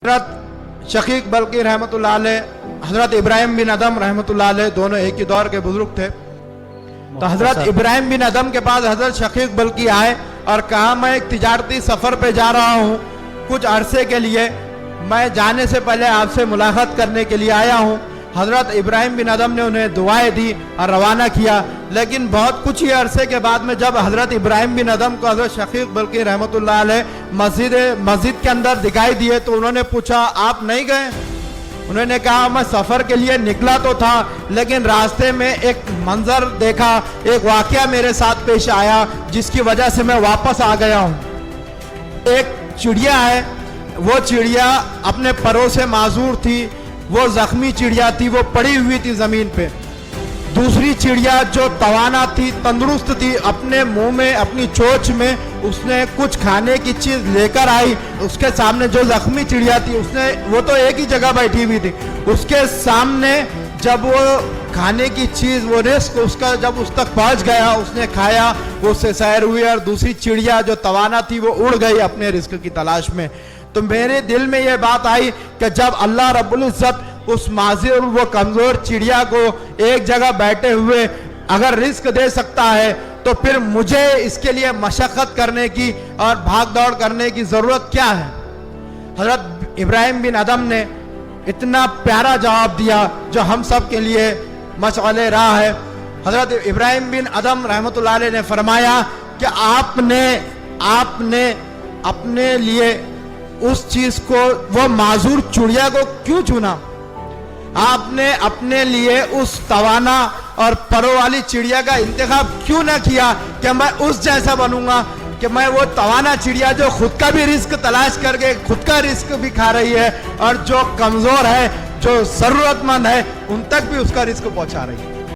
हजरत शकीक बल्कि रहमतुल्लाह अलैह, हजरत इब्राहिम बिन अदम रहमतुल्लाह अलैह दोनों एक ही दौर के बुजुर्ग थे। तो हजरत इब्राहिम बिन अदम के पास हजरत शकीक बल्कि आए और कहा, मैं एक तिजारती सफ़र पे जा रहा हूँ, कुछ अरसे के लिए, मैं जाने से पहले आपसे मुलाकात करने के लिए आया हूँ। हजरत इब्राहिम बिन अदम ने उन्हें दुआएं दी और रवाना किया। लेकिन बहुत कुछ ही अरसे के बाद में जब हजरत इब्राहिम बिन अदम को हजरत शकीक बल्कि रहमतुल्लाह अलैह मस्जिद के अंदर दिखाई दिए तो उन्होंने पूछा, आप नहीं गए? उन्होंने कहा, मैं सफ़र के लिए निकला तो था, लेकिन रास्ते में एक मंजर देखा, एक वाकया मेरे साथ पेश आया जिसकी वजह से मैं वापस आ गया हूँ। एक चिड़िया है, वो चिड़िया अपने परों से माजूर थी, वो जख्मी चिड़िया थी, वो पड़ी हुई थी जमीन पे। दूसरी चिड़िया जो तवाना थी, तंदुरुस्त थी, अपने मुंह में, अपनी चोंच में उसने कुछ खाने की चीज लेकर आई। उसके सामने जो जख्मी चिड़िया थी, वो तो एक ही जगह बैठी हुई थी, उसके सामने जब वो खाने की चीज, वो रिस्क उसका जब उस तक पहुंच गया, उसने खाया, वो उससे सैर हुई और दूसरी चिड़िया जो तवाना थी वो उड़ गई अपने रिस्क की तलाश में। तो मेरे दिल में ये बात आई कि जब अल्लाह रब्बुल इज्जत उस माज़िर और वो कमजोर चिड़िया को एक जगह बैठे हुए अगर रिस्क दे सकता है, तो फिर मुझे इसके लिए मशक्क़त करने की और भाग दौड़ करने की जरूरत क्या है? हजरत इब्राहिम बिन अदम ने इतना प्यारा जवाब दिया जो हम सब के लिए मशअले राह है। हजरत इब्राहिम बिन अदम रहमतुल्लाह अलैह ने फरमाया कि आपने अपने लिए उस चीज को, वो माजूर चिड़िया को क्यों चुना? आपने अपने लिए उस तवाना और परों वाली चिड़िया का इंतखाब क्यों ना किया कि मैं उस जैसा बनूंगा, कि मैं वो तवाना चिड़िया जो खुद का भी रिस्क तलाश करके खुद का रिस्क भी खा रही है और जो कमजोर है, जो जरूरतमंद है, उन तक भी उसका रिस्क पहुंचा रही है।